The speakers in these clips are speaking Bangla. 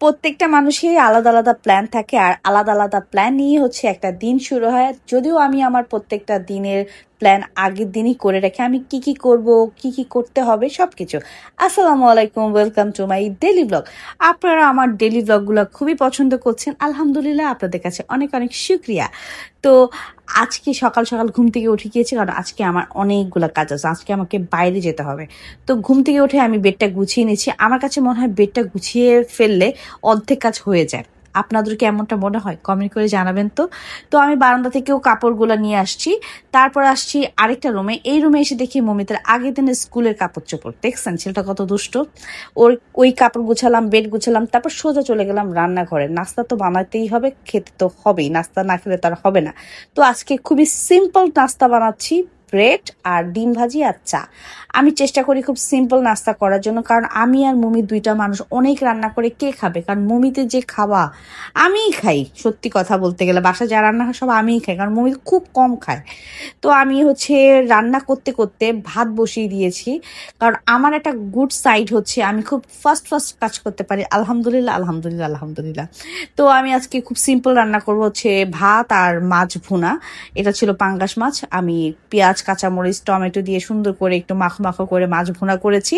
প্রত্যেকটা মানুষেরই আলাদা আলাদা প্ল্যান থাকে আর আলাদা আলাদা প্ল্যান নিয়ে হচ্ছে একটা দিন শুরু হয়। যদিও আমি আমার প্রত্যেকটা দিনের প্ল্যান আগের দিনই করে রাখি, আমি কি কি করব, কি কি করতে হবে সবকিছু। আসসালামু আলাইকুম, welcome to my daily blog. আপনারা আমার ডেইলি ব্লগগুলো খুবই পছন্দ করছেন, আলহামদুলিল্লাহ আপনাদের কাছে অনেক অনেক শুক্রিয়া। তো আজকে সকাল সকাল ঘুম থেকে উঠে গিয়েছি, কারণ আজকে আমার অনেকগুলো কাজ আছে, আজকে আমাকে বাইরে যেতে হবে। তো ঘুম থেকে উঠে আমি বেডটা গুছিয়ে নিয়েছি। আমার কাছে মনে হয় বেডটা গুছিয়ে ফেললে অর্ধেক কাজ হয়ে যায়। আপনাদেরকে এমনটা মনে হয়? কমেন্ট করে জানাবেন তো। তো আমি বারান্দা থেকেও কাপড়গুলো নিয়ে আসছি, তারপর আসছি আরেকটা রুমে। এই রুমে এসে দেখি মমিতার আগের দিনের স্কুলের কাপড় চোপড়। দেখছেন ছেলেটা কত দুষ্ট। ওই কাপড় গুছালাম, বেড গুছালাম, তারপর সোজা চলে গেলাম রান্নাঘরে। নাস্তা তো বানাতেই হবে, খেতে তো হবেই, নাস্তা না খেলে তার হবে না। তো আজকে খুবই সিম্পল নাস্তা বানাচ্ছি, ব্রেড আর ডিম ভাজি আর চা। আমি চেষ্টা করি খুব সিম্পল নাস্তা করার জন্য, কারণ আমি আর মমি দুইটা মানুষ, অনেক রান্না করে কে খাবে? কারণ মমিতে যে খাওয়া আমিই খাই, সত্যি কথা বলতে গেলে বাসা যা রান্না হয় সব আমিই খাই, কারণ মমি খুব কম খায়। তো আমি হচ্ছে রান্না করতে করতে ভাত বসিয়ে দিয়েছি, কারণ আমার একটা গুড সাইড হচ্ছে আমি খুব ফাস্ট ফাস্ট কাজ করতে পারি, আলহামদুলিল্লাহ আলহামদুলিল্লাহ আলহামদুলিল্লাহ। তো আমি আজকে খুব সিম্পল রান্না করব, হচ্ছে ভাত আর মাছ ভুনা। এটা ছিল পাঙ্গাস মাছ। আমি পেঁয়াজ, কাঁচামরিচ, টমেটো দিয়ে সুন্দর করে একটু মাখো মাখো করে মাছ ভুনা করেছি।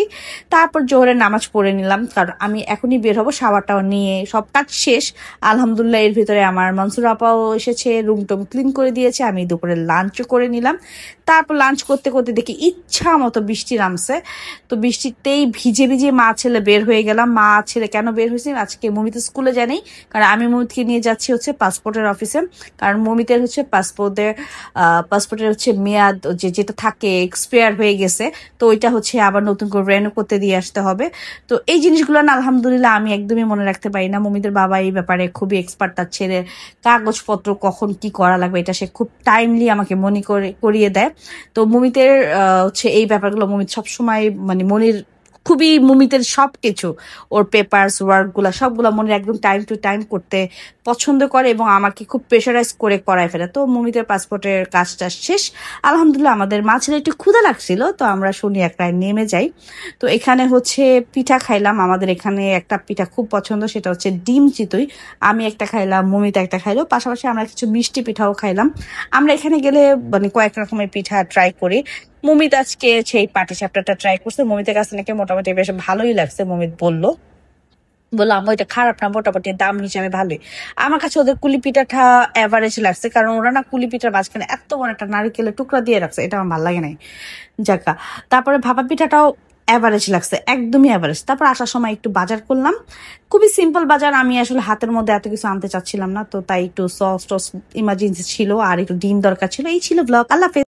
তারপর জোহরের নামাজ পড়ে নিলাম, কারণ আমি এখনই বের হবো, শাওয়ারটাও নিয়ে সব কাজ শেষ আলহামদুলিল্লাহ। এর ভিতরে আমার মনসুর আপাও এসেছে, রুম টুম ক্লিন করে দিয়েছে। আমি দুপুরে লাঞ্চও করে নিলাম। তারপর লাঞ্চ করতে করতে দেখি ইচ্ছা মতো বৃষ্টি নামছে। তো বৃষ্টিতেই ভিজে ভিজে মা ছেলে বের হয়ে গেলাম। মা ছেলে কেন বের হয়েছি? আজকে মমিতে স্কুলে জানি, কারণ আমি মমিতকে নিয়ে যাচ্ছি হচ্ছে পাসপোর্টের অফিসে। কারণ মমিতের হচ্ছে পাসপোর্টের হচ্ছে মেয়াদ যেটা থাকে এক্সপায়ার হয়ে গেছে, তো ওইটা হচ্ছে আবার নতুন করে রেনিউ করতে দিয়ে আসতে হবে। তো এই জিনিসগুলো না আলহামদুলিল্লাহ আমি একদমই মনে রাখতে পারি না। মমিদের বাবা এই ব্যাপারে খুবই এক্সপার্ট, তার ছেলের কাগজপত্র কখন কি করা লাগবে এটা সে খুব টাইমলি আমাকে মনে করিয়ে দেয়। তো মমিতের হচ্ছে এই ব্যাপারগুলো মমিত সবসময় মানে মনির খুবই, মমিতের সবকিছু ওর পেপারস ওয়ার্ক গুলা সবগুলা মনে একদম টাইম টু টাইম করতে পছন্দ করে এবং আমাকে খুব প্রেশারাইজ করে করায় ফেলে। তো মমিতের পাসপোর্টের কাজটা শেষ আলহামদুলিল্লাহ। আমাদের মাছের একটু ক্ষুধা লাগছিল, তো আমরা শুনি একটা নেমে যাই। তো এখানে হচ্ছে পিঠা খাইলাম। আমাদের এখানে একটা পিঠা খুব পছন্দ, সেটা হচ্ছে ডিম চিতই। আমি একটা খাইলাম, মমিতা একটা খাইলো, পাশাপাশি আমরা কিছু মিষ্টি পিঠাও খাইলাম। আমরা এখানে গেলে মানে কয়েক রকমের পিঠা ট্রাই করি। মমিত আজকে সেই পাটিসাপটাটা ট্রাই করছে, মমিতের কাছে নাকি মোটামুটি বেশ ভালোই লাগছে। মমিত বললো আম্মু এটা খারাপ না, মোটামুটি দাম হিসাবে ভালোই। আমার কাছে ওদের কুলি পিঠাটা অ্যাভারেজ লাগছে, কারণ ওরা না কুলি পিঠার মাঝখানে এত বড় একটা নারিকেলের টুকরা দিয়ে রাখছে, এটা আমার ভালো লাগে নাই। যাকা, তারপরে ভাপা পিঠাটাও অ্যাভারেজ লাগছে, একদমই অ্যাভারেজ। তারপর আসার সময় একটু বাজার করলাম, খুবই সিম্পল বাজার। আমি আসলে হাতের মধ্যে এত কিছু আনতে চাচ্ছিলাম না, তো তাই একটু সস টস ইমার্জেন্সি ছিল আর একটু ডিম দরকার ছিল। এই ছিল ব্লগ। আল্লাহ হাফেজ।